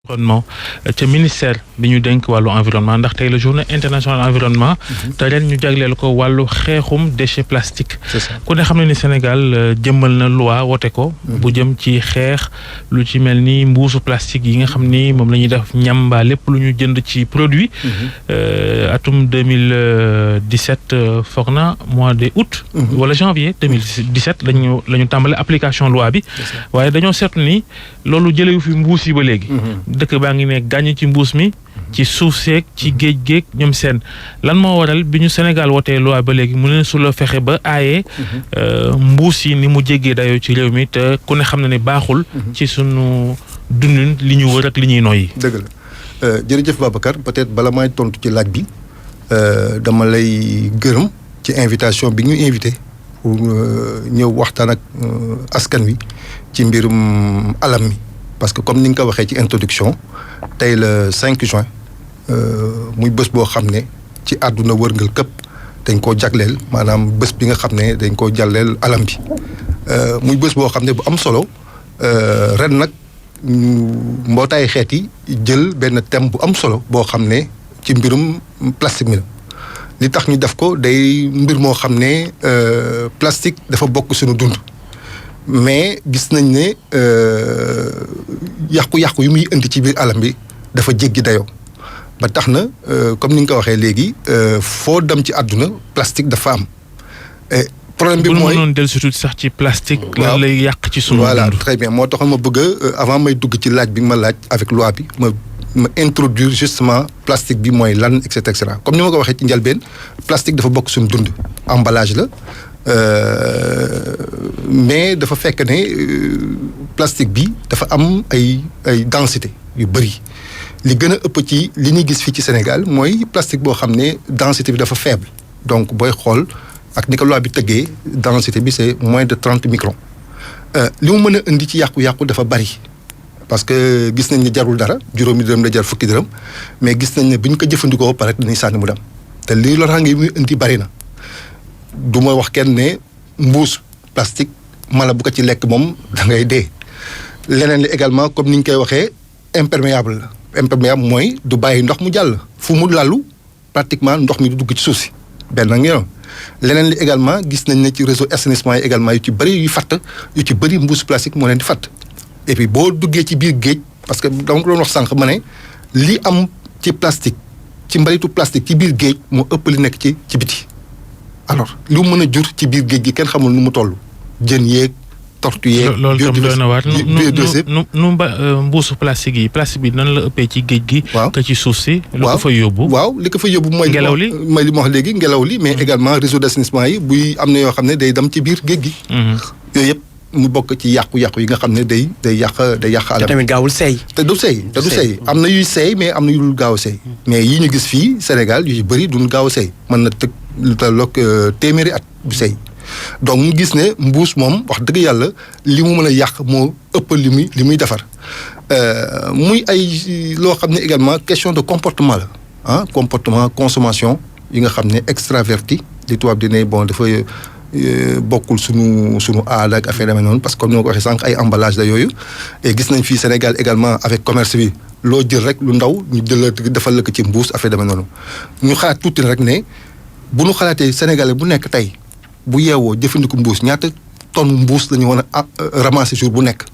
environnement ca ministère bi ñu dénk wàllu environnement ndax tey la journée internationale environnement te ren ñu jagleel ko wàllu xeexum déchet plastique ku ne xam ne ni Sénégal jëmmal na loi wote ko bu jëm ci xeex lu ci mel ni mbuusu plastique yi nga xam ni moom la ñuy def ñamba lépp lu ñu jënd ci produit atum 2017 foog na mois de août wala janvier 2017 la ñu tàmbale application loi bi waaye dañoo seetlu ni loolu jëlewu fi mbuus yi ba léegi dëkk baa ngi ne gàññ ci mbuus mi ci suuf seeg ci géej géej ñoom seen lan moo waral bi ñu Sénégal wotee loi ba léegi mu ne su la fexe ba aaye mbuus yi ni mu jéggee dayoo ci réew mi te ku ne xam na ne baaxul ci sunu dundin li ñu wër ak li ñuy noyyi. dëgg la jërëjëf Babacar peut-être bala may tontu ci laaj bi dama lay gërëm ci invitation bi ñu invité pour ñëw waxtaan ak askan wi ci mbirum alam mi parce que comme ni nga ko waxee ci introduction tey le 5 juin muy bés boo xam ne ci àdduna wërngal këpp dañ koo jagleel maanaam bés bi nga xam ne dañ koo jagleel alam bi muy bés boo xam ne bu am solo ren nag mbootaayu xeet yi jël benn thème bu am solo boo xam ne ci mbirum plastique mi la li tax ñu def ko day mbir moo xam ne plastique dafa bokk suñu dund mais gis nañ ne yàqu-yàqu yu muy indi ci biir alam bi dafa jéggi dayoo ba tax na comme ni nga ko waxee léegi foo dem ci àdduna plastique dafa am. problème bi mooy bu mënoon dellu surtout sax ci plastique. lan lay yàq ci sunu dund. voilà très bien moo taxoon ma bëgg avant may dugg ci laaj bi ma laaj avec loi bi ma introduire justement plastique bi mooy lan et cetera comme ni ma ko waxee ci njëlbeen plastique dafa bokk suñu dund emballage la. mais dafa fekk ne plastique bi dafa am ay densité yu bëri li gën a ëpp ci li ñuy gis fii ci Sénégal mooy plastique boo xam ne densité bi dafa faible donc booy xool ak ni ko loi bi tëggee densité bi c'est moins de 30 microns li mu mën a indi ci yàqu-yàqu dafa bëri parce que gis nañ ne jarul dara juróomi dërëm la jar fukki dërëm mais gis nañ ne bu ñu ko jëfandikoo pare dañuy sànni mu dem te lii loraange yi muy indi bëri na. du ma wax kenn ne mbuus plastique mala bu ko ci lekk moom da ngay dee leneen li également comme ni ñu koy waxee imperméable la imperméable mooy du bàyyi ndox mu jàll fu mu lalu pratiquement ndox mi du dugg ci suuf si benn ngeen leneen li également gis nañ ne ci réseau assainissement yi également yu ci bëri yu fatt yu ci bëri mbuus plastique moo leen di fatt et puis boo duggee ci biir géej parce que dama ko doon wax sànq ma ne li am ci plastique ci mbalitu plastique ci biir géej moo ëpp li nekk ci biti alors lu mën a jur ci biir géej gi kenn xamul nu mu toll jën yeeg tortue yeeg. loolu tam doy na waar nu mbuusu plastique yi plastique bi nan la ëppee ci géej gi. waaw te ci suuf si. lu ko fa yóbbu. waaw li ko fa yóbbu mooy. ngelaw li mooy li ma wax léegi ngelaw li mais également réseau d'assainissement yi buy am na yoo xam ne day dem ci biir géej gi. yooyu yëpp mu bokk ci yàqu-yàqu yi nga xam ne day yàq alam. te tamit gaawul seey. te du seey am na yuy seey mais am na yu dul gaaw a seey. mais yi ñu gis fii Sénégal yu ci bëri duñ gaaw a seey mën na tëg lu tolloog téeméeri at bu seey donc mu gis ne mbuus moom wax dëgg yàlla li mu mën a yàq moo ëpp li muy defar muy ay loo xam ne également question de comportement la comportement consommation yi nga xam ne extraverti li tubaab di ne bon dafa bokkul sunu aada ak affaire demee noonu parce que comme ni ma ko waxee sànq ay emballage la yooyu et gis nañ fii Sénégal également avec commerce bi loo jël rek lu ndaw ñu jël defal la ko ci mbuus affaire demee noonu ñu xalaat tuuti rek ne bu ñu xalaatee Sénégalais bu nekk tey bu yeewoo jëfandiku mbuus ñaata tonne mbuus la ñu war a ramasser jour bu nekk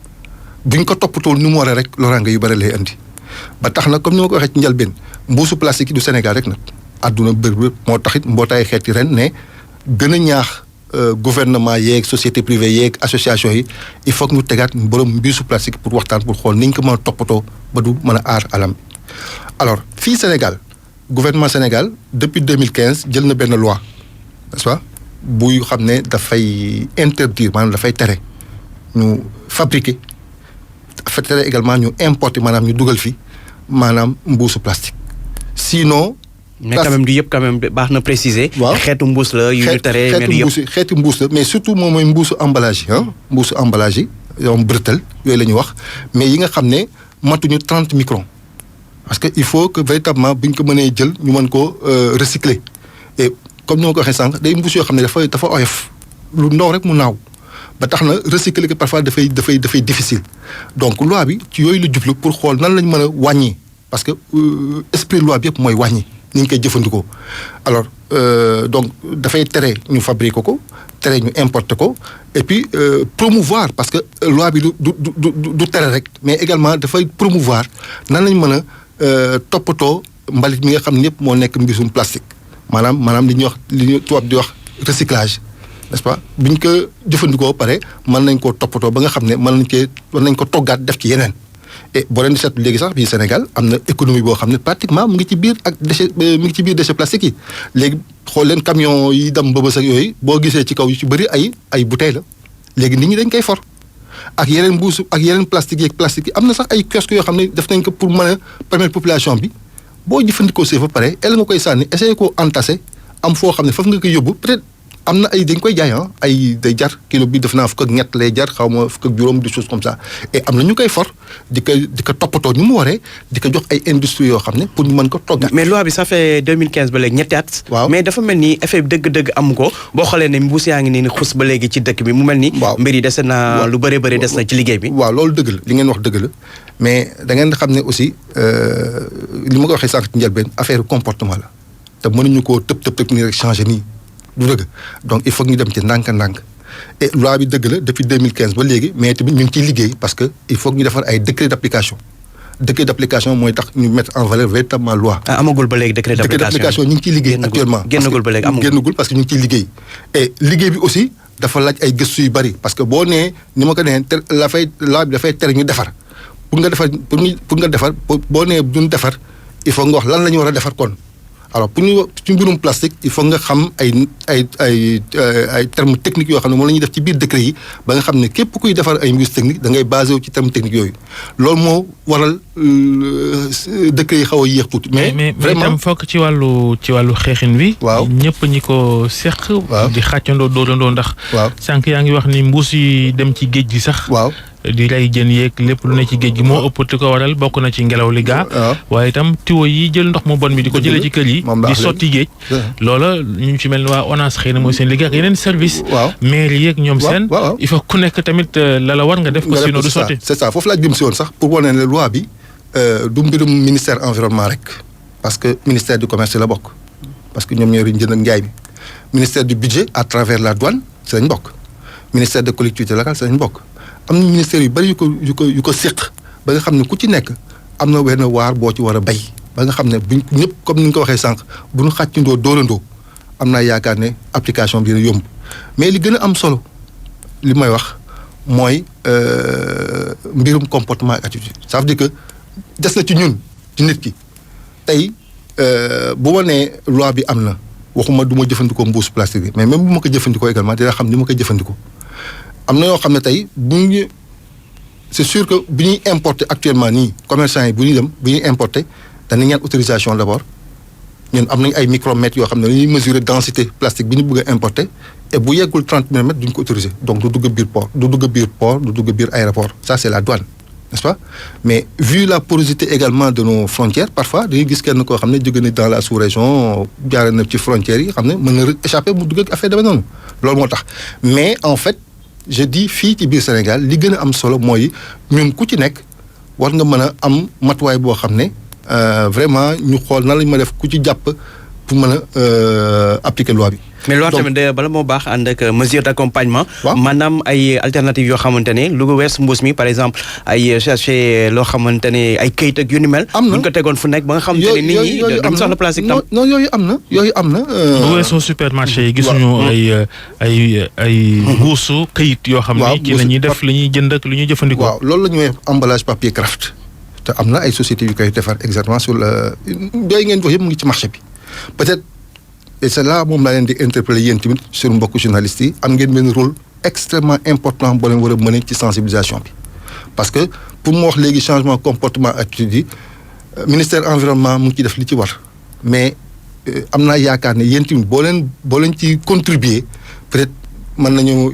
buñ ko toppatoo ni mu waree rek loraange yu bëri lay andi ba tax na comme ni ma ko waxee ci njëlbeen mbuusu plastique yi du Sénégal rek nag àdduna bër moo taxit mbootaay xeet yi ren ne gën a ñaax gouvernement yeeg société privée yeeg association yi il faut que ñu tegaat borom mbuusu plastique pour waxtaan pour xool ni ñu ko mën a toppatoo ba du mën a aar alam bi alors fii Sénégal gouvernement Sénégal depuis 2015 jël na benn loi n'est-ce pas buy xam ne dafay interdire maanaam dafay tere ñu fabriquer dafa tere également ñu importer maanaam ñu dugal fi maanaam mbuusu plastique sinon. mais quand même du yëpp quand même baax na préciser. waaw xeetu mbuus la yu ñu tere mais du yëpp xeetu mbuus la mais surtout moom mooy mbuusu emballage yi mbuusu emballage yi yow bretelle yooyu la ñu wax mais yi nga xam ne matuñu 30 microns parce que il faut que véritablement bu ñu ko mënee jël ñu mën koo recycler et comme ni ma ko waxee sànq day mbuus yoo xam ne dafa oyof lu ndaw rek mu naaw ba tax na recycler ko parfois dafay difficile donc loi bi ci yooyu la jublu pour xool nan lañ mën a wàññi parce que esprit loi bi yëpp mooy wàññi ni ñu koy jëfandikoo alors donc dafay tere ñu fabriquer ko tere ñu importer ko et puis promouvoir parce que loi bi du tere rek mais également dafay promouvoir nan lañ mën a toppatoo mbalit mi nga xam ne yëpp moo nekk mbisum plastique maanaam li ñuy tubaab di wax recyclage n'est-ce pas bi ñu ko jëfandikoo pare mën nañ koo toppatoo ba nga xam ne mën nañ ko toggaat def ci yeneen et boo leen di seetlu léegi sax bii Sénégal am na économie boo xam ne pratiquement mu ngi ci biir ak déchets plastiques yi léegi xool leen camion yi dem Mbëbës ak yooyu boo gisee ci kaw yu ci bëri ay bouteilles la léegi nit ñi dañ koy for ak yeneen mbuus ak yeneen plastique yi am na sax ay kiosque yoo xam ne def nañ ko pour mën a permettre population bi boo jëfandikoo see fa pare el nga koy sànni essayer koo entasser am foo xam ne foofu nga koy yóbbu peut-être am na ay dañ koy jaay ay day jar kilo bi def naa fukk ak ñett lay jar xaw ma fukk ak juróom des choses comme ça et am na ñu koy for di ko toppatoo ni mu waree di ko jox ay industries yoo xam ne pour ñu mën ko toggaat. mais loi bi ça fait 2015 ba léegi ñetti at. waaw mais dafa mel ni effet bi dëgg-dëgg amu ko boo xoolee ne mbuus yaa ngi nii xus ba léegi ci dëkk bi mu mel ni. waaw mbir yi des na lu bëree bëri des na ci liggéey bi. waaw loolu dëgg la li ngeen wax dëgg la mais da ngeen xam ne aussi li ma ko waxee sànq ci njëlbeen affaire comportement la te mënuñu koo tëb nii rek changer nii. du dëgg donc il faut ñu dem ci ndànk-ndànk et loi bi dëgg la depuis 2015 ba léegi mais tamit ñu ngi ciy liggéey parce que il faut que ñu defar ay décret d'application mooy tax ñu mettre en valeur véritablement loi. amagul ba léegi décret d'application ñu ngi ciy liggéey actuellement. génnagul ba léegi amagul génnagul parce que ñu ngi ciy liggéey. et liggéey bi aussi dafa laaj ay gëstu yu bari parce que boo nee ni ma ko nee loi bi dafay tere ñu defar pour nga defar boo nee duñ defar il faut nga wax lan la ñu war a defar kon. alors pour ñu ci mbirum plastique il faut nga xam ay termes techniques yoo xam ne moom la ñuy def ci biir décret yi ba nga xam ne képp kuy defar ay mbirum technique da ngay basé wu ci termes techniques yooyu loolu moo waral décret yi xaw a yéex tuuti. mais vraiment itam fokk ci wàllu xeexin wi. waaw ñëpp ñi ko seq. di xàccandoo dóorandoo ndax. waaw sànq yaa ngi wax ni mbuus yi dem ci géej gi sax. waaw. di rey jën yeeg lépp lu ne ci géej gi moo ëpp te ko waral bokk na ci ngelaw li gaa. waaye itam tiwo yi jël ndox mu bon mi di ko jëlee ci kër yi. di sotti géej. loola ñu ci mel ni waa ONAS xëy na mooy seen liggéey ak yeneen service. maire yeeg ñoom seen. il faut ku nekk tamit la war nga def ko sinon du sotti. c'est ça foofu laa jëm si woon sax pour wane ne loi bi du mbirum ministère environnement rek parce que ministère du commerce la bokk parce que ñoom ñoo yor jënd ak njaay mi ministère du budget à travers la douane si lañ bokk ministère de collectivité locale si lañ bokk. am na ministère yu bari yu ko séq ba nga xam ne ku ci nekk am na wenn waar boo ci war a bay ba nga xam ne buñ ñëpp comme ni nga ko waxee sànq bu ñu xàccandoo dóorandoo am naa yaakaar ne application bi dina yomb mais li gën a am solo li may wax mooy mbirum comportement ak attitude ça veut dire que des na ci ñun ci nit ki tey bu ma nee loi bi am na waxuma du ma jëfandikoo mbuus plastique bi mais même bu ma ko jëfandikoo également dina xam ni ma koy jëfandikoo. am na yoo xam ne tey c'est sûr que bu ñuy importer actuellement nii commerçant yi bu ñuy importer dañuy ñaan autorisation d'abord ñun am nañ ay micromètres yoo xam ne dañuy mesurer densité plastique bi ñu bëgg a importer et bu yeggul 30 millimètres duñ ko autoriser donc du dugg biir port du dugg biir aéroport ça c'est la douane n'est-ce pas mais vu la porosité également de nos frontières parfois dañuy gis kenn koo xam ne jóge na dans la sous-région jaare na ci frontières yi xam ne mën na échapper mu dugg ak affaire demee noonu loolu moo tax mais en fait je dis fii ci biir Sénégal li gën a am solo mooy ñun ku ci nekk war nga mën a am matuwaay boo xam ne vraiment ñu xool nan lañ ma def ku ci jàpp pour mën a appliquer loi bi. mais loi tamit bala moo baax ànd ak mesure d'accompagnement. maanaam ay alternatives yoo xamante ne lu wees mbuus mi par exemple ay chercher loo xamante ne ay këyit ak yu ni mel. am na bu ñu ko tegoon fu nekk ba nga xamante ne nit ñi dañu soxla plastique tam. non yooyu am na. bu weesoo supermarché yi gisuñu ay mbuusu këyit yoo xam ne ci la ñuy def li ñuy jënd ak lu ñuy jëfandikoo. waaw loolu la ñuy wax emballage papier craft te am na ay sociétés yu koy defar exactement sur le yooyu ngeen wax yëpp mu ngi ci marché bi peut-être. et c'est là moom laa leen di interpeller yéen tamit sur mbokku journalistes yi am ngeen benn rôle extrêmement important boo leen war a mener ci sensibilisation bi parce que pour mu wax léegi changement comportement attitude yi ministère environnement mu ngi ci def li ci war mais am naa yaakaar ne yéen tamit boo leen ci contribuer peut-être mën nañu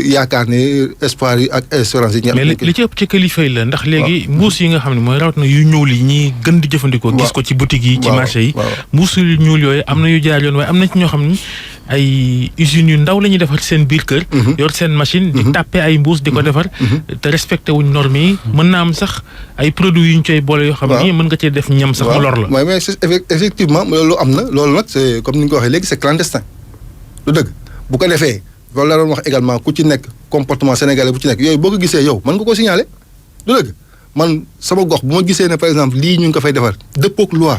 yaakaar ne espoir yi ak espérance yi. mais li ci ëpp ci kilifa yi la ndax léegi mbuus yi nga xam ne mooy rawat na yu ñuul yi ñuy gën di jëfandikoo. gis ko ci boutique yi ci marché yi. mbuus yu ñuul yooyu am na yu jaar yoon waaye am na ci ñoo xam ni ay usines yu ndaw la ñuy defar seen biir kër. yor seen machine. di tàppe ay mbuus di ko defar. te respecté wuñ normes yi. mën naa am sax ay produits yu ñu coy boole yoo xam ni mën nga cee def ñam sax mu lor la. waaw mais effectivement loolu am na loolu nag c'est comme ni nga ko waxee léegi c'est clandestin lu dëgg bu ko defee loolu la doon wax également ku ci nekk comportement sénégalais bu ci nekk yooyu boo ko gisee yow mën nga ko signaler lu dëgg man sama gox bu ma gisee ne par exemple lii ñu ngi ko fay defar dëppook loi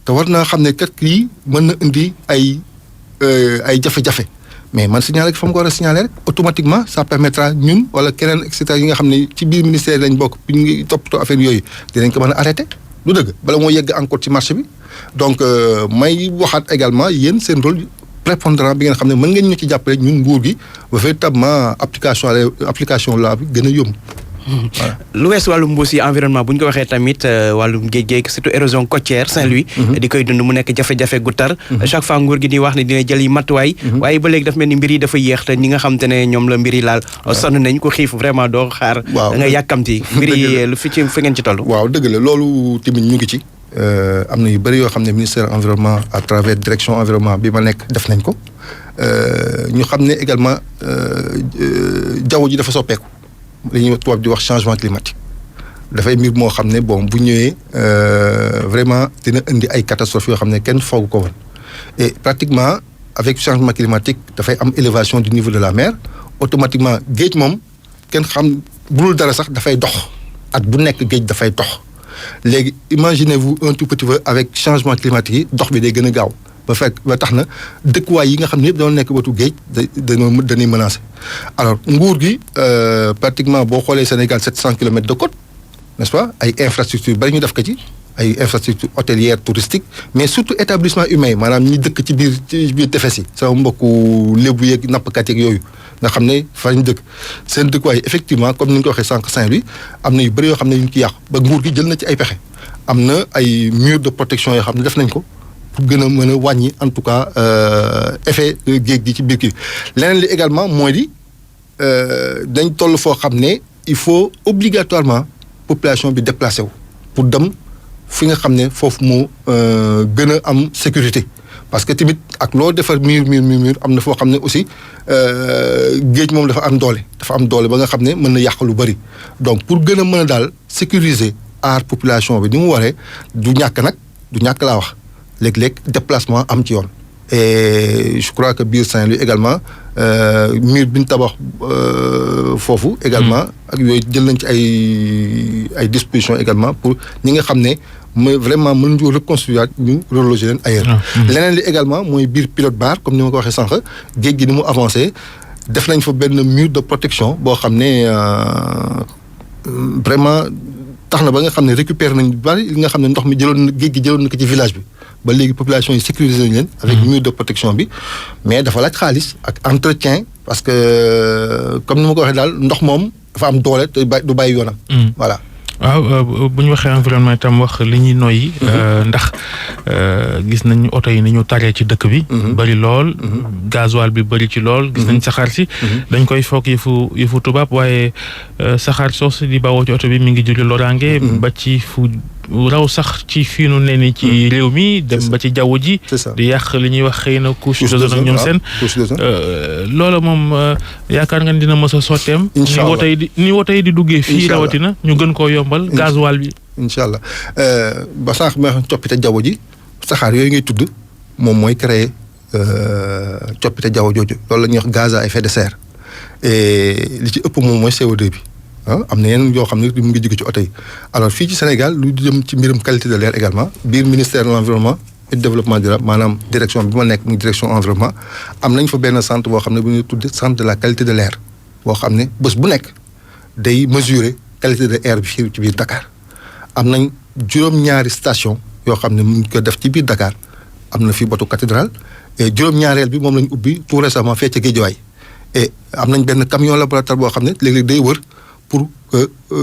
te war naa xam ne kat lii mën na indi ay jafe-jafe mais man signaler fa mu ko war a signaler rek automatiquement ça permettra ñun wala keneen et cetera yi nga xam ne ci biir ministère lañ bokk bi ñu ngi toppatoo affaire yooyu dinañ ko mën a arrêter lu dëgg bala moo yegg encore ci marché bi donc may waxaat également yéen seen rôle prépondérant bi ngeen xam ne mën ngeen ñu ci jàppale ñun nguur gi ba véritablement application la bi gën a yomb. voilà lu wees wàllum mbuus yi environnement bu ñu ko waxee tamit wàllum géej surtout érosion côtière Saint-Louis. di koy dund mu nekk jafe-jafe gu tar. chaque fois nguur gi di wax ne dina jël yi matuwaay. waaye ba léegi dafa mel ni mbir yi dafa yéex te ñi nga xam te ne ñoom la mbir yi laal. sonn nañ ko xiif vraiment doo xaar. waaw da nga yàkkamti mbir yi lu fi ngeen ci toll. waaw dëgg la loolu tamit ñu ngi ci. am na yu bëri yoo xam ne ministère environnement à travers direction environnement bi ma nekk def nañ ko ñu xam ne également jaww ji dafa soppeeku. li ñuy tubaab di wax changement climatique dafay mbir moo xam ne bon bu ñëwee vraiment dina indi ay catastrophes yoo xam ne kenn foogu ko woon et pratiquement avec changement climatique dafay am élévation du niveau de la mer automatiquement géej moom kenn xam bulul dara sax dafay dox at bu nekk géej dafay dox léegi imaginez-vous un tout petit peu avec changement climatique yi dox bi day gën a gaaw ba tax na dëkkuwaay yi nga xam ne yëpp doon nekk wetu géej dañuy menacé alors nguur gi pratiquement boo xoolee Sénégal 700 kilomètres de côte n'est-ce pas ay infrastructures bari ñu def ko ci ay infrastructures hôtelières touristiques mais surtout établissement humain maanaam ñi dëkk ci biir tefes yi sama mbokku lébu yeeg nappkat yeeg yooyu nga xam ne fa ñu dëkk seen dëkkuwaay effectivement comme ni nga ko waxee sànq Saint-Louis am na yu bëri yoo xam ne yu ñu ci yàqu ba nguur gi jël na ci ay pexe am na ay murs de protection yoo xam ne def nañ ko pour gën a mën a wàññi en tout cas effet géej gi ci biir kii leneen li également mooy di dañ toll foo xam ne il faut obligatoirement population bi déplacé wu pour dem fi nga xam ne foofu moo gën a am sécurité parce que tamit ak loo defar mur am na foo xam ne aussi géej moom dafa am doole ba nga xam ne mën na yàq lu bari donc pour gën a mën a daal sécuriser aar population bi ni mu waree du ñàkk laa wax léeg-léeg déplacement am ci yoon et je crois que biir Saint-Louis également mur bi ñu tabax foofu également ak yooyu jël nañ ci ay dispositions également pour ñi nga xam ne vraiment mën nañu reconstruire ñu reloger leen ailleurs. leneen li également mooy biir pilote bar comme ni ma ko waxee sànq géej gi ni mu avancé def nañ fa benn mur de protection boo xam ne vraiment tax na ba nga xam ne récupérer nañ bari li nga xam ne ndox mi géej gi jëloon na ko ci village bi ba léegi population yi sécuriser nañ leen avec mur de protection bi mais dafa laaj xaalis ak entretien parce que comme ni ma ko waxee daal ndox moom dafa am doole te du bàyyi yoonam voilà. waaw bu ñu waxee environnement itam wax li ñuy noyyi. ndax gis nañu oto yi ni ñu taree ci dëkk bi. bari lool. gasoil bi bari ci lool. gis nañ saxaar si. dañ koy foog yëfu tubaab waaye saxaar soos di bawoo ci oto bi mi ngi jëli loraange. ba ci fu raw sax ci fii nu ne ni ci réew mi. dem ba ci jaww ji. di yàq li ñuy wax xëy na couche d'ozone ak ñoom seen. loola moom yaakaar nga dina mës a sotteem. incha allah ni woto yi di duggee fii rawatina ñu gën koo yombal gasoil bi. incha allah ba sànq ma wax coppite jaww ji saxaar yooyu ngay tudd moom mooy créer coppite jaww jooju loolu la ñuy wax gaz à effet de serre et li ci ëpp moom mooy CO2 bi am na yeneen yoo xam ne mu ngi jóge ci oto yi alors fii ci Sénégal lu jëm ci mbirum qualité de l'air également biir ministère de l'environnement et du développement durable maanaam direction bi ma nekk muy direction environnement am nañ fa benn centre boo xam ne bu ñuy tudd centre de la qualité de l'air boo xam ne bés bu nekk day mesurer qualité de l'air bi fii ci biir Dakar am nañ juróom-ñaari station yoo xam ne mu ngi ko def ci biir Dakar am na fi botu cathédrale et juróom-ñaareel bi moom lañ ubbi tout récemment fee ca Guédiawaye et am nañ benn camion laboratoire boo xam ne léeg-léeg day wër pour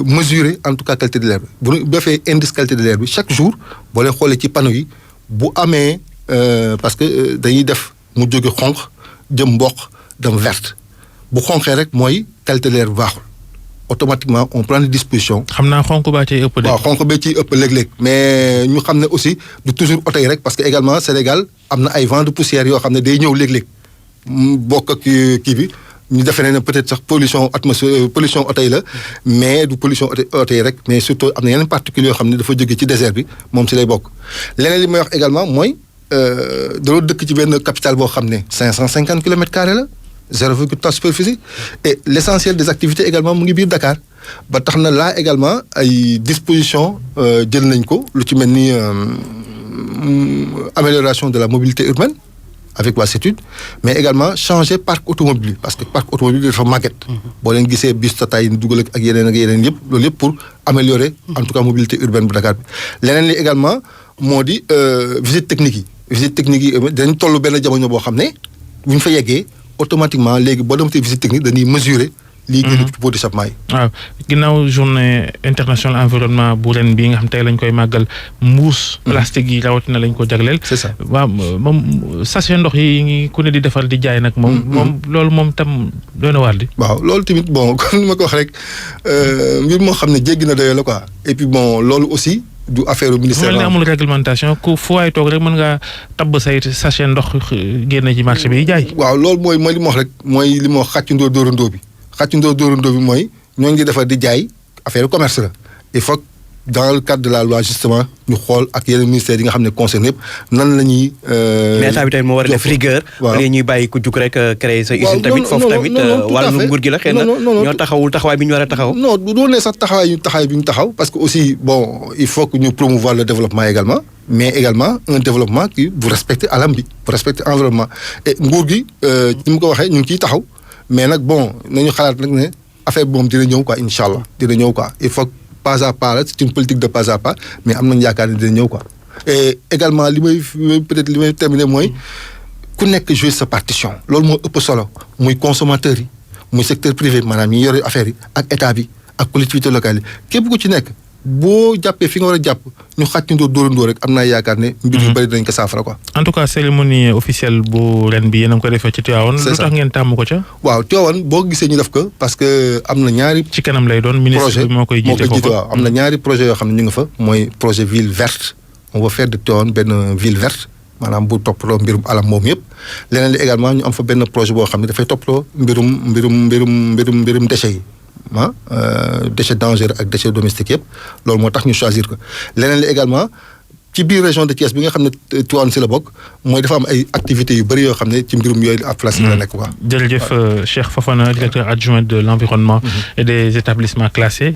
mesurer en tout cas qualité de l'air bi bu ñu defee indice qualité de l'air bi chaque jour boo leen xoolee ci panneau yi bu amee parce que dañuy def mu jóge xonq jëm mboq dem verte bu xonqee rek mooy qualité de l'air bi baaxul automatiquement on prend des dispositions. xam naa xonk baa ciy ëpp de. waaw xonk bee ciy ëpp léeg-léeg mais ñu xam ne aussi du toujours oto yi rek parce que également Sénégal am na ay vents de poussière yoo xam ne day ñëw léeg-léeg bokk ak kii bi ñu defee ne peut-être sax pollution atmosphère pollution oto yi la mais du pollution oto yi rek mais surtout am na yeneen particules yoo xam ne dafa jóge ci désert bi moom si lay bokk. leneen li may wax également mooy dañoo dëkk ci benn capitale boo xam ne 550 kilomètres carrés la 0,3 superficie et l'essentiel des activités également mu ngi biir Dakar ba tax na là également ay dispositions jël nañ ko lu ci mel ni amélioration de la mobilité urbaine avec waa CETUD mais également changer parc automobile parce que parc automobile dafa màgget. boo leen gisee bus Tata yi dugal ak yeneen yëpp loolu yëpp pour améliorer en tout cas mobilité urbaine bu Dakar bi. leneen li également moo di visite technique yi dañ toll benn jamono boo xam ne bu ñu fa yeggee automatiquement léegi boo dematee visite technique dañuy mesurer. lii génn ci pot d'échappement yi. waaw ginnaaw journée internationale environnement bu ren bii nga xam tey lañ koy màggal mbuus. plastique yi rawatina lañ ko jagleel. c'est ça waaw moom sachet ndox yi ngi ku ne di defar di jaay nag. moom loolu moom tam doy na waar di. waaw loolu tamit bon kon ni ma ko wax rek mbir moo xam ne jéggi na doyoo la quoi et puis bon loolu aussi. du affaire au ministère mel ni amul réglementation ku fu waay toog rek mën ngaa tabb say sachet ndox génne ci marché bi jaay. waaw loolu mooy li ma wax rek mooy li ma wax xàccundoo dóorandoo bi xàccundoo dóorandoo bi mooy ñooñu di defar di jaay affaire commerce la il faut dans le cadre de la loi justement ñu xool ak yeneen ministères yi nga xam ne concerné yëpp nan la ñuy. mais état bi tamit moo war a def rigueur. waaw ñuy bàyyi ku jug rek créer sa usine tamit foofu tamit wàllum nguur gi la xëy na ñoo taxawul taxawaay bi ñu war a taxaw. non du doon ne sax taxawaay bi ñu taxaw parce que aussi bon il faut que ñu promouvoir le développement également mais également un développement qui bu respecter alam bi bu respecter environnement et nguur gi ni mu ko waxee ñu ngi ciy taxaw mais nag bon nañu xalaat nag ne affaire bi moom dina ñëw quoi incha allah dina ñëw quoi il faut pas à pas c'est une politique de pas à pas mais am nañu yaakaar ne dina ñëw quoi. et également li may terminer mooy ku nekk jouer sa partition loolu moo ëpp solo muy consommateurs yi muy secteur privé maanaam ñi yore affaire yi ak état bi ak collectivité locale yi képp ku ci nekk boo jàppee fi nga war a jàpp ñu xàccandoo dóorandoo rek am naa yaakaar ne. mbir yu bëri dañ ko saafara quoi. en tout cas cérémonie officielle bu ren bi yéen a ngi ko defee ci Tivaouane. lu tax ngeen tàmm ko ca. waaw Tivaouane boo gisee ñu def ko parce que am na ñaari. ci kanam lay doon ministre bi moo koy jiite foofu waaw am na ñaari projet yoo xam ne ñu ngi fa mooy projet ville verte on va faire de Tivaouane benn ville verte maanaam bu toppaloo mbirum alam moom yëpp leneen li également ñu am fa benn projet boo xam ne dafay toppaloo mbirum déchets yi. déchets dangereux ak déchets domestiques yëpp loolu moo tax ñu choisir ko leneen li également ci biir région de Thiès bi nga xam ne Tivaouane si la bokk mooy dafa am ay activités yu bëri yoo xam ne ci mbirum yooyu ak plastique la nekk quoi. jërëjëf Cheikh Fofana directeur adjoint de l'environnement et des établissements classés.